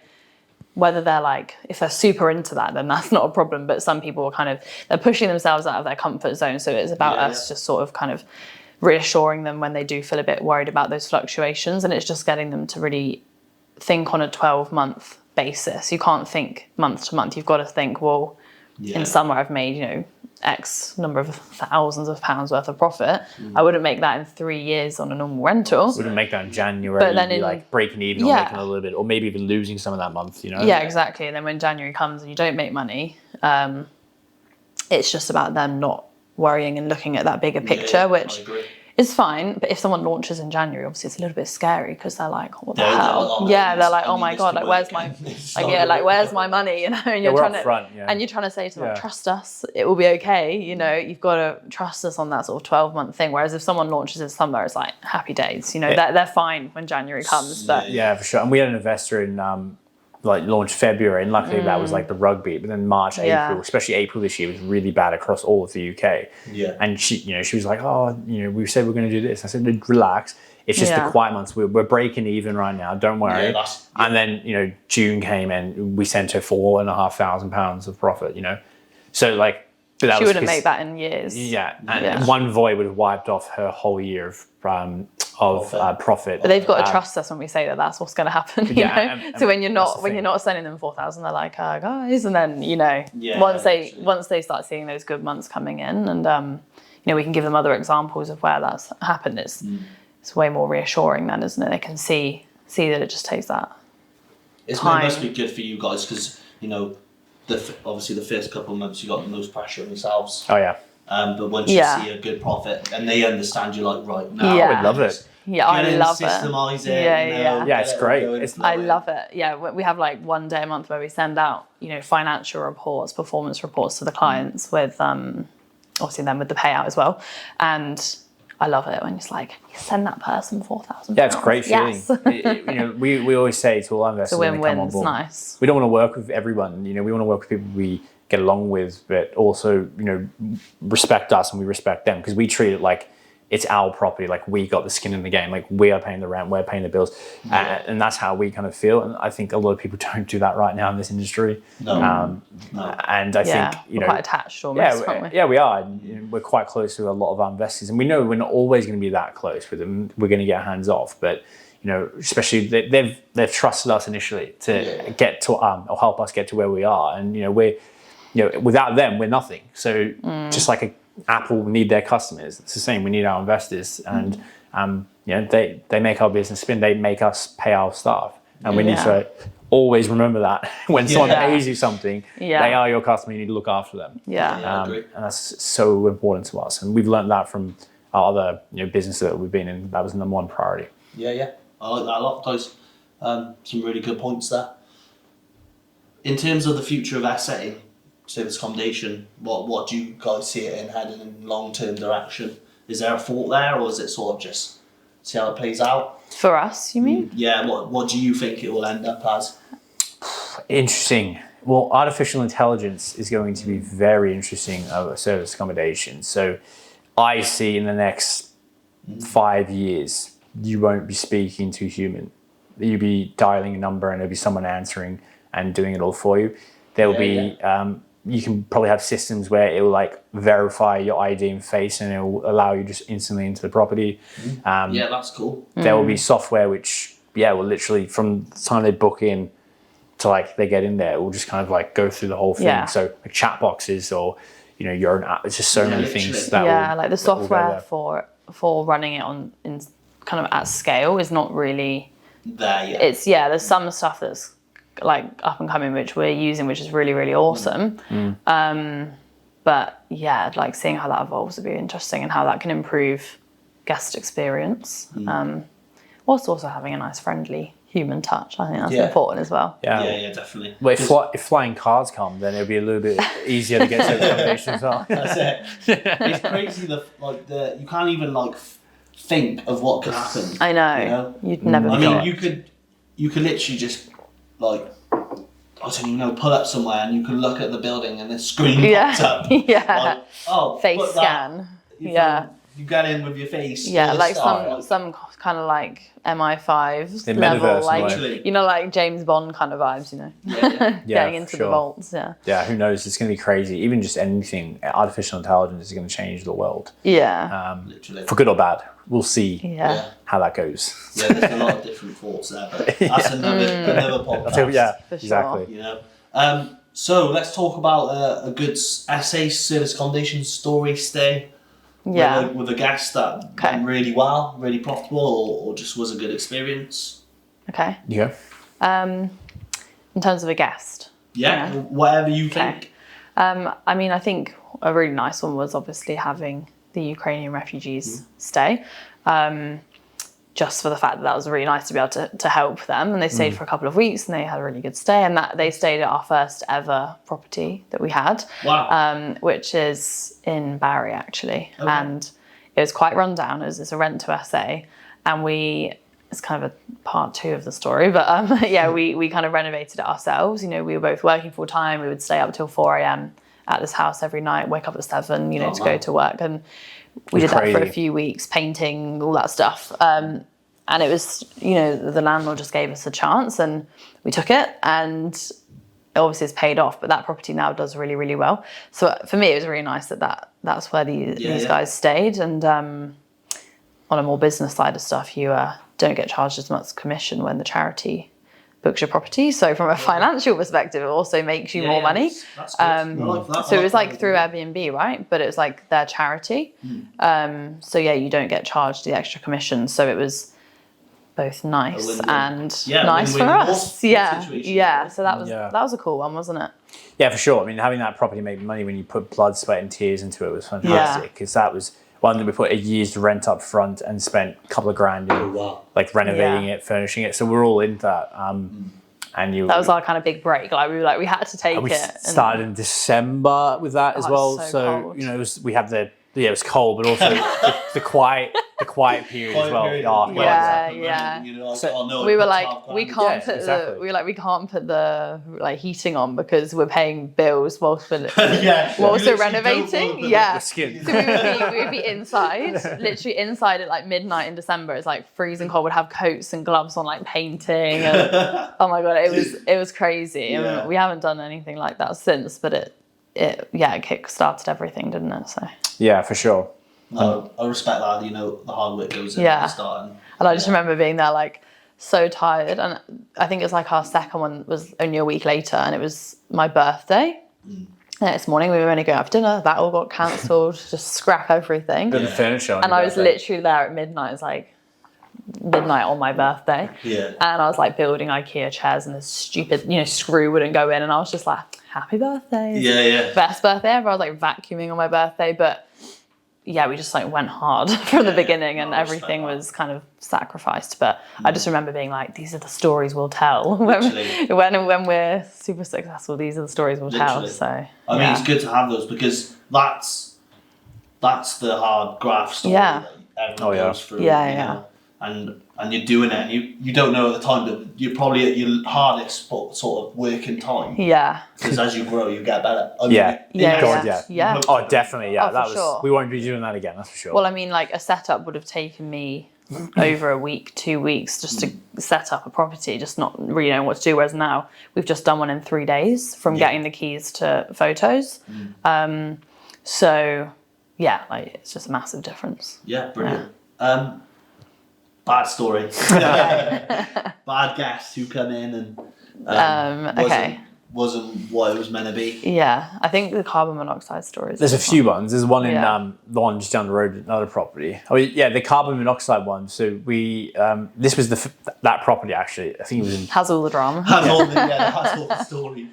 whether they're like, if they're super into that, then that's not a problem. But some people are they're pushing themselves out of their comfort zone. So it's about us just sort of kind of reassuring them when they do feel a bit worried about those fluctuations. And it's just getting them to really think on a 12-month basis. You can't think month to month. You've got to think, well, in summer I've made, you know, X number of thousands of pounds worth of profit. I wouldn't make that in 3 years on a normal rental. Wouldn't make that in January, but then you'd be like breaking even or making a little bit, or maybe even losing some of that month, you know? Yeah, exactly. And then when January comes and you don't make money, it's just about them not worrying and looking at that bigger picture, which is fine. But if someone launches in January, obviously it's a little bit scary because they're like, what the hell? They're like, oh my God, like where's my where's my money? You know, and you're trying and you're trying to say to them, trust us, it will be okay. You know, you've got to trust us on that sort of 12-month thing. Whereas if someone launches in summer, it's like happy days. You know, they're fine when January comes. But yeah, for sure. And we had an investor in like launched February, and luckily that was like the rugby. But then March, April, especially April this year, was really bad across all of the UK. Yeah. And she was like, oh, you know, we said we're going to do this. I said, relax. It's just the quiet months. We're breaking even right now. Don't worry. And then, you know, June came and we sent her £4,500 of profit. You know, so like she wouldn't make that in years. Yeah, and one void would have wiped off her whole year of profit. But they've got to trust us when we say that that's what's going to happen. You know? So when you're not sending them 4,000, they're like, guys, and then you know, once they start seeing those good months coming in, and you know, we can give them other examples of where that's happened. It's way more reassuring then, isn't it? They can see that it just takes that. It must be good for you guys because you know, obviously the first couple of months you got the most pressure on yourselves. Oh yeah. But once you see a good profit and they understand, you're like, right now, I would love it. Yeah, I love it. Systemize it. Yeah, it's great. I love it. Yeah, we have like one day a month where we send out, you know, financial reports, performance reports to the clients with, obviously then with the payout as well. And I love it when it's like, you send that person £4,000. Yeah, it's a great feeling. Yes. You know, we always say to all our investors when they come on board, nice. We don't want to work with everyone. You know, we want to work with people we get along with, but also, you know, respect us and we respect them, because we treat it like it's our property, like we got the skin in the game, like we are paying the rent, we're paying the bills, and that's how we kind of feel. And I think a lot of people don't do that right now in this industry. No. And I think, you know, we're quite attached almost, aren't we? Yeah, we are. And, you know, we're quite close to a lot of our investors, and we know we're not always going to be that close with them. We're going to get hands off, but you know, especially they've trusted us initially to get to or help us get to where we are, and you know, without them, we're nothing. So just like Apple need their customers, it's the same. We need our investors, and you know, they make our business spin. They make us pay our staff, and we need to always remember that when someone pays you something, they are your customer. You need to look after them. And that's so important to us. And we've learned that from our other businesses that we've been in. That was the number one priority. Yeah, I like that a lot, guys. Some really good points there. In terms of the future of SA, service accommodation, what do you guys see it in heading in long-term direction? Is there a thought there, or is it sort of just see how it plays out? For us, you mean? Yeah, what do you think it will end up as? Interesting. Well, artificial intelligence is going to be very interesting of service accommodation. So I see in the next 5 years, you won't be speaking to a human. You'll be dialing a number and there'll be someone answering and doing it all for you. There'll be, you can probably have systems where it will like verify your ID and face and it will allow you just instantly into the property. Yeah, that's cool. There will be software which, will literally from the time they book in to like they get in there, it will just kind of like go through the whole thing. Yeah. So like chat boxes or, your own app. It's just so many literally. things that like the that will go software there. for running it on in kind of at scale is not really. There, yeah. It's there's some stuff that's like up and coming which we're using, which is really really awesome. But like seeing how that evolves would be interesting and how that can improve guest experience. Whilst also having a nice friendly human touch. I think that's important as well. Yeah, definitely. Well, if flying cars come, then it'll be a little bit easier to get to accommodation as well. That's it. It's crazy you can't even like think of what could happen. I know. You know? You'd never. I think mean, you could literally just like I don't even know, pull up somewhere and you can look at the building and the screen pops up. Yeah. Like, Face put scan. that, You get in with your face. Yeah, all like this stuff. some kind of like MI5 The level, metaverse, like Literally. like James Bond kind of vibes, Yeah. getting into sure. the vaults. Yeah. Yeah, who knows? It's going to be crazy. Even just anything, artificial intelligence is going to change the world. Yeah. Literally. For good or bad. We'll see Yeah. how that goes. Yeah, there's a lot of different thoughts there, but that's another podcast. Yeah, For sure. exactly. You know. So let's talk about a good essay, service accommodation story stay. Yeah. With a guest that went really well, really profitable, or just was a good experience. Okay. Yeah. In terms of a guest. Yeah, whatever you think. I mean, I think a really nice one was obviously having the Ukrainian refugees stay. Just for the fact that was really nice to be able to help them, and they stayed for a couple of weeks and they had a really good stay, and that they stayed at our first ever property that we had. Wow. Which is in Barry actually. Okay. And it was quite run down. It's a rent to SA, and it's kind of a part 2 of the story, but we kind of renovated it ourselves. We were both working full time. We would stay up till 4 a.m. at this house every night, wake up at 7, to go to work, and we did that for a few weeks, painting, all that stuff. And it was, the landlord just gave us a chance and we took it, and obviously it's paid off, but that property now does really, really well. So for me, it was really nice that's where these guys stayed. And on a more business side of stuff, you don't get charged as much commission when the charity books your property. So from a financial perspective, it also makes you more money. That's good. I like that. So it was like through Airbnb, right? But it was like their charity. So you don't get charged the extra commission. So it was both nice and nice for us. Yeah. So that was a cool one, wasn't it? Yeah, for sure. I mean, having that property make money when you put blood, sweat and tears into it was fantastic, because that was one that we put a year's rent up front and spent a couple of grand in like renovating it, furnishing it. So we're all into that. And that was our kind of big break. Like we had to take we it. Started in December with that as well. So cold. We had it was cold, but also the quiet period as well. We were like, we can't put the like heating on because we're paying bills whilst we're also renovating. So we would be inside, literally inside at like midnight in December. It's like freezing cold. We'd have coats and gloves on, like painting. And, oh my god, it was crazy. Yeah. I mean, we haven't done anything like that since, but it kick-started everything, didn't it? So yeah, for sure. No, I respect that. The hard work goes in at the start. And I just remember being there like so tired, and I think it's like our second one was only a week later, and it was my birthday. The next morning we were going to go have dinner. That all got cancelled. Just scrap everything. The furniture. And I was literally there at midnight. It's like midnight on my birthday. Yeah. And I was like building IKEA chairs, and this stupid screw wouldn't go in, and I was just like, happy birthday. Yeah. Best birthday ever. I was like vacuuming on my birthday, but we just like went hard from the beginning, and everything was kind of sacrificed. But I just remember being like, these are the stories we'll tell when we're super successful. These are the stories we'll tell. So I mean, it's good to have those, because that's the hard graft story that everyone goes through. and you're doing it, and you don't know at the time that you're probably at your hardest sort of working time. Yeah. Because as you grow, you get better. Yeah. Oh, definitely. Yeah, Oh, that for was. sure. We won't be doing that again. That's for sure. Well, I mean, like a setup would have taken me over a week, 2 weeks just to set up a property, just not really knowing what to do. Whereas now we've just done one in 3 days from getting the keys to photos. So yeah, like it's just a massive difference. Yeah, brilliant. Bad story. Bad guests who come in and wasn't what it was meant to be. Yeah, I think the carbon monoxide story is. There's a few ones. There's one in the one just down the road, another property. Oh yeah, the carbon monoxide one. So we this was that property actually. I think it was in. Has all the drama. Has all the story.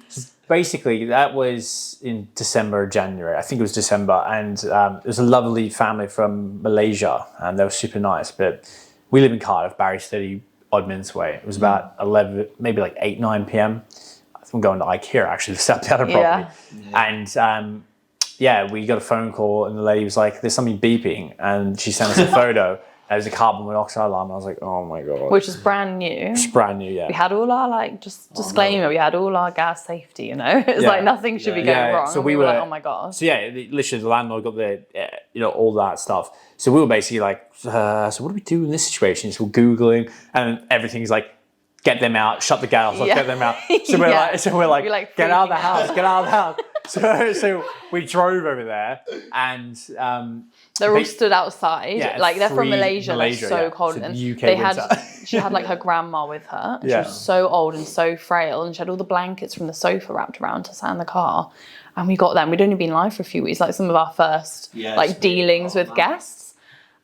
Basically, that was in December, January. I think it was December, and it was a lovely family from Malaysia, and they were super nice. But we live in Cardiff, Barry's 30 odd minutes away. It was about 11, maybe like 8, 9 p.m. I'm going to IKEA actually to set up the other property. And we got a phone call and the lady was like, there's something beeping. And she sent us a photo. It was a carbon monoxide alarm. And I was like, oh my God. Which is brand new. It's brand new, yeah. We had all our disclaimer, we had all our gas safety, It was like nothing should be going wrong. So we were like, oh my God. So literally the landlord got all that stuff. So we were basically like, so what do we do in this situation? So we're Googling and everything's like, get them out, shut the gas off, get them out. So we're like, get out of the house, get out of the house. So we drove over there and they're all stood outside. They're from Malaysia, they're so cold. So and UK she had like her grandma with her. And she was so old and so frail, and she had all the blankets from the sofa wrapped around her sat in the car. And we got there and we'd only been live for a few weeks, like some of our first dealings with guests.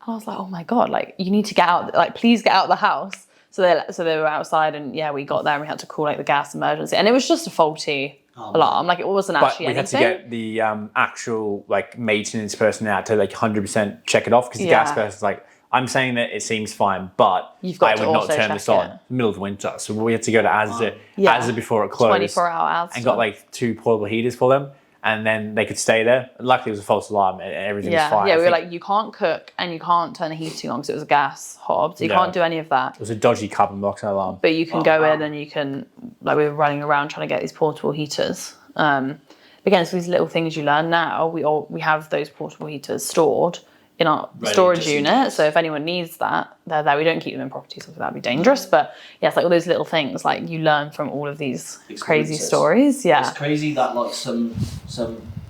And I was like, oh my God, like you need to get out, like please get out of the house. So they were outside, and we got there and we had to call like the gas emergency, and it was just a faulty alarm. Like it wasn't actually anything. We had to get the actual like maintenance person out to like 100% check it off, because the gas person's like, I'm saying that it seems fine, but I would not turn this on in the middle of winter. So we had to go to Asda before it closed. 24-hour Asda. And got like 2 portable heaters for them. And then they could stay there. Luckily, it was a false alarm and everything was fine. Yeah, we were like, you can't cook and you can't turn the heating on because it was a gas hob. So you can't do any of that. It was a dodgy carbon monoxide alarm. But you can go in and you can, like we were running around trying to get these portable heaters. Again, it's these little things you learn now. We have those portable heaters stored in our storage unit. So if anyone needs that, they're there. We don't keep them in properties because that'd be dangerous. But it's like all those little things like you learn from all of these crazy stories. Yeah. It's crazy that like some I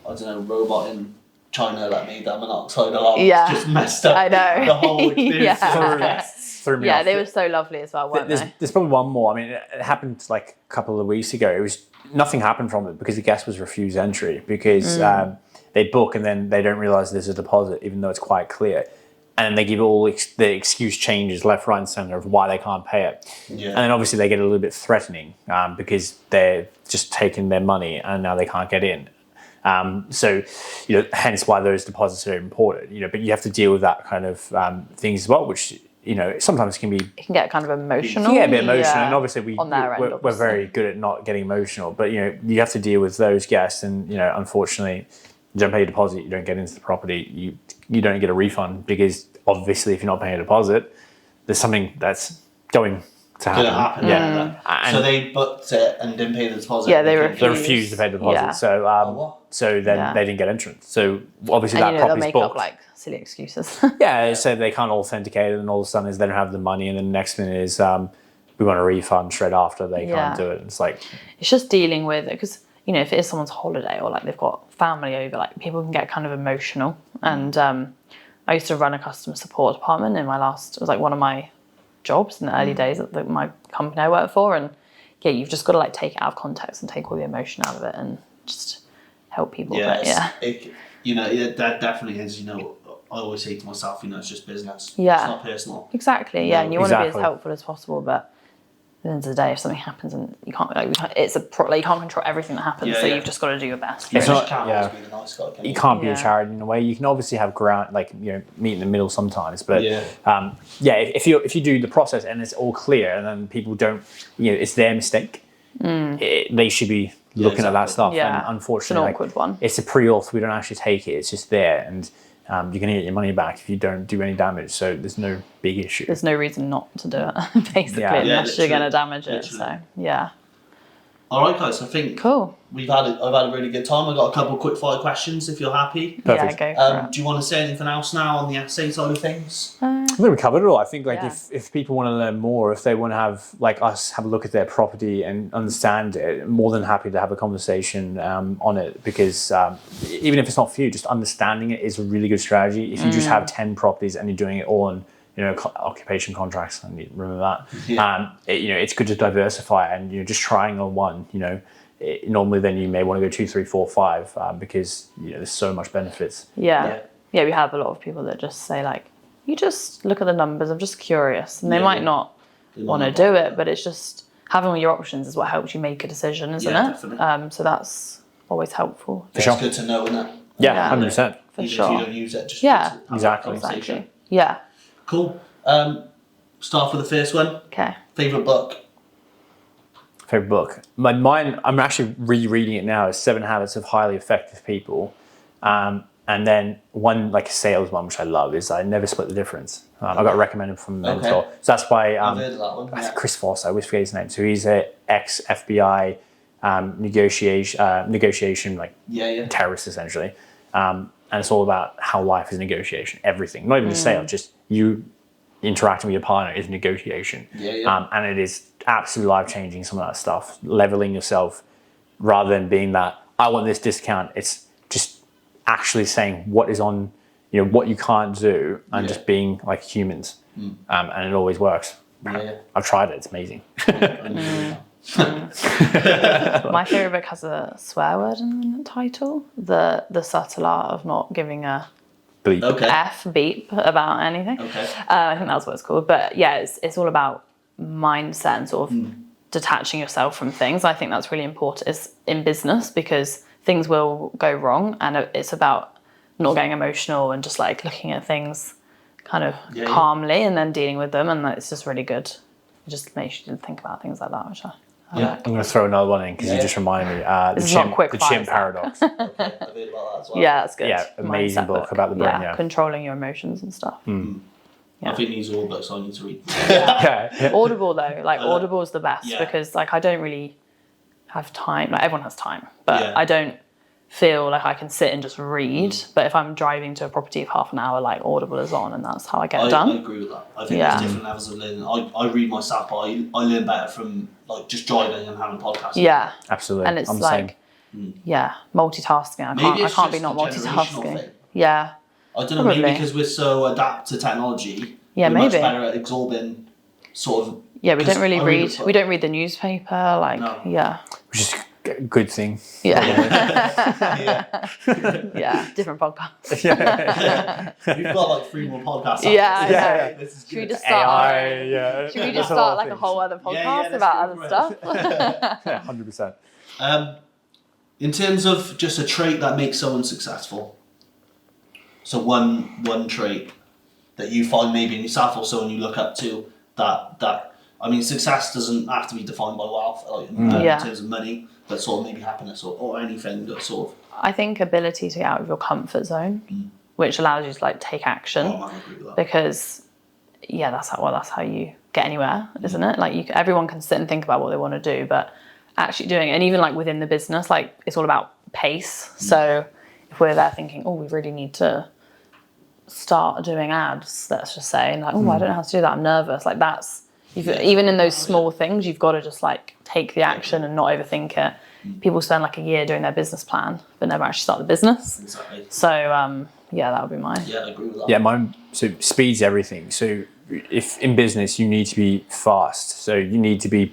don't know, robot in China that made that monoxide alarm just messed up the whole experience. Threw me off. They were so lovely as well, weren't they? There's probably one more. I mean, it happened like a couple of weeks ago. It was nothing happened from it because the guest was refused entry because they book and then they don't realise there's a deposit, even though it's quite clear. And they give all the excuse changes left, right and centre of why they can't pay it. Yeah. And then obviously they get a little bit threatening because they're just taking their money and now they can't get in. So, hence why those deposits are important, but you have to deal with that kind of things as well, which, sometimes can be... It can get kind of emotional. Yeah, a bit emotional. And obviously we're obviously very good at not getting emotional, but, you have to deal with those guests and, unfortunately... You don't pay a deposit, you don't get into the property, you don't get a refund because obviously if you're not paying a deposit, there's something that's going to happen. Yeah. So they booked it and didn't pay the deposit. Yeah, they refused to pay the deposit. Yeah. So then they didn't get entrance. So obviously that property's make booked. up like silly excuses. So they can't authenticate it, and all of a sudden is they don't have the money, and then the next minute is we want a refund straight after. They can't do it. It's like it's just dealing with it because. If it is someone's holiday or like they've got family over, like people can get kind of emotional. And I used to run a customer support department in it was like one of my jobs in the early days at my company I worked for. And you've just got to like take it out of context and take all the emotion out of it and just help people. That definitely is, I always say to myself, it's just business. Yeah. It's not personal. Exactly. Yeah. And you want to be as helpful as possible, but at the end of the day, if something happens and you can't, you can't control everything that happens, so you've just got to do your best. It's not, always be the nice guy, you can't be a charity in a way. You can obviously have meet in the middle sometimes, but if you do the process and it's all clear, and then people don't, it's their mistake. They should be looking at that stuff. Yeah. And unfortunately, it's an awkward one. It's a pre-auth. We don't actually take it. It's just there, and you're going to get your money back if you don't do any damage. So there's no big issue. There's no reason not to do it, basically, Yeah. unless you're literally, going to damage it. literally. So, yeah. All right, guys. I think Cool. I've had a really good time. I've got a couple of quick fire questions if you're happy. Perfect. Yeah, go for it. Do you want to say anything else now on the essay side of things? I think we covered it all. I think like Yeah. if people want to learn more, if they want to have like us have a look at their property and understand it, more than happy to have a conversation on it, because even if it's not for you, just understanding it is a really good strategy. If you just have 10 properties and you're doing it all on occupation contracts, I need to remember that. Yeah. It's good to diversify, and just trying on one. Normally then you may want to go 2, 3, 4, 5 because there's so much benefits. Yeah. We have a lot of people that just say, like, you just look at the numbers, I'm just curious. And they might not want to do it, but it's just having all your options is what helps you make a decision, isn't Yeah, it? definitely. So that's always helpful. It's sure. good to know, isn't it? Yeah, 100%. For Even sure. if you don't use it, just Yeah. have a Exactly. conversation. Exactly. Yeah. Cool. Start with the first one. Okay. Favorite book. Favorite book. Mine, I'm actually rereading it now, is 7 Habits of Highly Effective People. And then one, like a sales one, which I love, is I Never Split the Difference. I got recommended from a mentor. Okay. So that's by I've heard of that one. Yeah. Chris Foss, I always forget his name. So he's a ex-FBI negotiation, like Yeah. terrorist essentially. And it's all about how life is a negotiation, everything. Not even a sale, just you interacting with your partner is negotiation. Yeah. And it is absolutely life-changing, some of that stuff. Leveling yourself rather than being that, I want this discount. It's just actually saying what is on, what you can't do, and just being like humans. And it always works. Yeah. I've tried it. It's amazing. My favourite book has a swear word in the title. The Subtle Art of Not Giving a Bleep. Okay. F beep about anything. Okay. I think that's what it's called. But yeah, it's all about mindset and sort of detaching yourself from things. I think that's really important is in business, because things will go wrong, and it's about not getting emotional and just like looking at things kind of calmly and then dealing with them, and it's just really good. It just makes you think about things like that, which I Yeah. like. I'm going to throw another one in because you just reminded me. The This is not quick the fire, chimp Zach. paradox. Okay. I've heard about that as well. Yeah, that's good. Yeah, amazing Mindset book about the brain, yeah. Controlling your emotions and stuff. I think these are all books I need to read. Yeah. Audible though, Audible is the best Yeah. because I don't really have time. Like everyone has time, but Yeah. I don't feel like I can sit and just read. But if I'm driving to a property of half an hour, like Audible is on, and that's how I get it I done. agree with that. I think Yeah. there's different levels of learning. I read myself, but I learn better from like just driving and having podcasts. Yeah, Absolutely. and it's I'm the same. like multitasking. I Maybe it's can't be just not a generational multitasking. thing. Yeah, I don't know, Probably. maybe because we're so adapt to technology, Yeah, we're much maybe. better at absorbing sort of. yeah. We 'cause don't really I read. We don't read the newspaper. Like No. yeah, Which is a good thing. yeah, Yeah. yeah. Different podcast. We've got like 3 more podcasts. after Yeah, this. I know. This is Should we good. just start? AI, yeah. Should we just start like a whole other podcast Yeah, let's about go other for it. stuff? Yeah, 100%. In terms of just a trait that makes someone successful, so one trait that you find maybe in yourself or someone you look up to that I mean, success doesn't have to be defined by wealth, like, Yeah. in terms of money, but sort of maybe happiness or anything that sort of. I think ability to get out of your comfort zone, which allows you to like take action, Oh, man, I agree with that. because yeah, that's how you get anywhere, isn't it? Like everyone can sit and think about what they want to do, but actually doing it, and even like within the business, like it's all about pace. So if we're there thinking, oh, we really need to start doing ads, let's just say, and like, oh, I don't know how to do that, I'm nervous. Like that's even in those small things, you've got to just like take the action and not overthink it. People spend like a year doing their business plan, but never actually start the business. Exactly. So yeah, that would be mine. Yeah, I agree with that. Yeah, so speed's everything. So if in business you need to be fast, so you need to be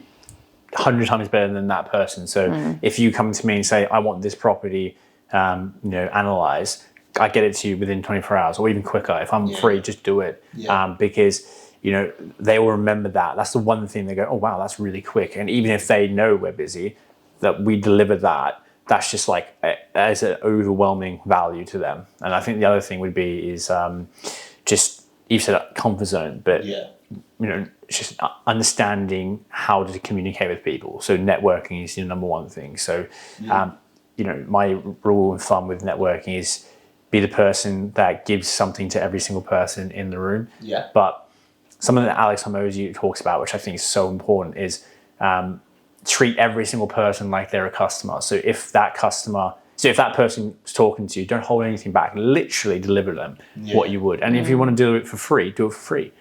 100 times better than that person. So if you come to me and say, I want this property, analysed, I get it to you within 24 hours or even quicker. If I'm free, just do it. Yeah. Because, they will remember that. That's the one thing they go, oh, wow, that's really quick. And even if they know we're busy, that we deliver that, that's just like, as an overwhelming value to them. And I think the other thing would be is just, you said comfort zone, but it's just understanding how to communicate with people. So networking is your number one thing. So, my rule of thumb with networking is be the person that gives something to every single person in the room. Yeah. But something that Alex Hormozy talks about, which I think is so important, is treat every single person like they're a customer. So if that person's talking to you, don't hold anything back. Literally deliver them what you would. And if you want to do it for free, do it for free.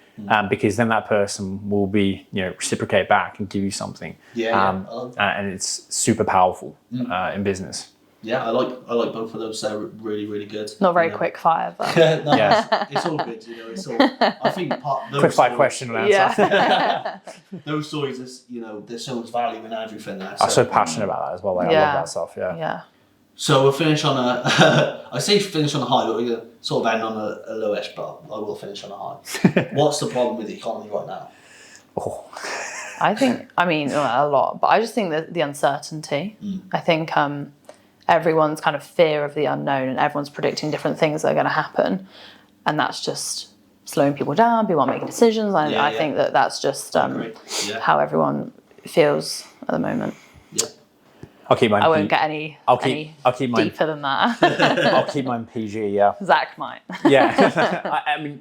Because then that person will be, reciprocate back and give you something. And it's super powerful in business. Yeah, I like both of those. They're really, really good. Not very quick fire, but No, it's all good. It's all. I think those quick fire question and answer. Those stories, there's so much value in everything there. I'm so passionate about that as well. I love that stuff. Yeah. So we'll finish on I say finish on a high, but we're going to sort of end on a lowish, but I will finish on a high. What's the problem with the economy right now? I think, a lot, but I just think that the uncertainty. I think everyone's kind of fear of the unknown, and everyone's predicting different things that are going to happen, and that's just slowing people down. People aren't making decisions. I think that's just how everyone feels at the moment. Yeah. I'll keep mine. I won't get any mine deeper than that. I'll keep mine PG. Yeah. Zach might. Yeah. I mean,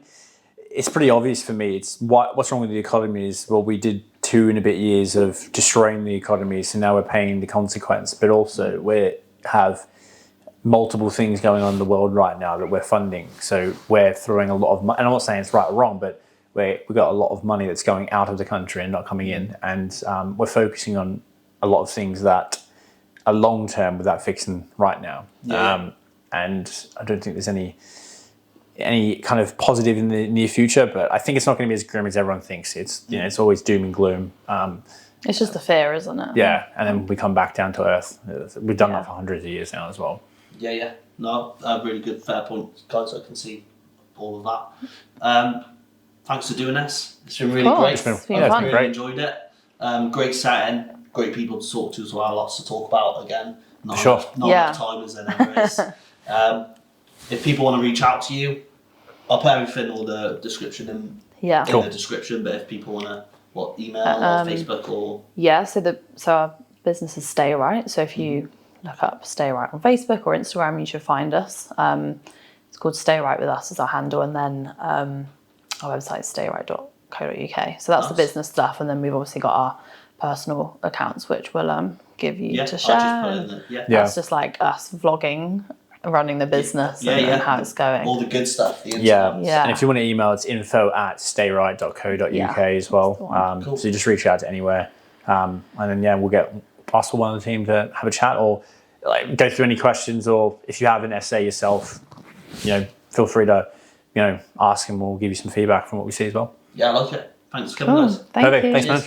it's pretty obvious for me. It's what's wrong with the economy is, well, we did 2 and a bit years of destroying the economy, so now we're paying the consequence. But also we have multiple things going on in the world right now that we're funding. So we're throwing a lot of money, and I'm not saying it's right or wrong, but we've got a lot of money that's going out of the country and not coming in. And we're focusing on a lot of things that are long term without fixing right now. And I don't think there's any kind of positive in the near future, but I think it's not going to be as grim as everyone thinks. It's it's always doom and gloom. It's just the fear, isn't it? Yeah, and then we come back down to earth. We've done that for hundreds of years now as well. Yeah. No, really good, fair point, guys. I can see all of that. Thanks for doing this. It's been really great. It's been I've fun. really enjoyed it. Great setting, great people to talk to as well. Lots to talk about again. Not enough time as there never is. If people want to reach out to you, I'll put everything, all the description in the description. But if people want to, email or Facebook or so our business is Stay Right. So if you look up Stay Right on Facebook or Instagram, you should find us. It's called Stay Right with Us as our handle, and then our website is stayright.co.uk. So that's the business stuff, and then we've obviously got our personal accounts, which we'll give you to share. I'll just put it in That's just like us vlogging, running the business and how it's going. All the good stuff. The yeah. And if you want to email, it's info@stayright.co.uk as well. Cool. So you just reach out to anywhere. And then, we'll get asked for one of the team to have a chat or go through any questions, or if you have an essay yourself, feel free to, ask and we'll give you some feedback from what we see as well. Yeah, I like it. Thanks for coming, guys. Thank you. Thanks, man.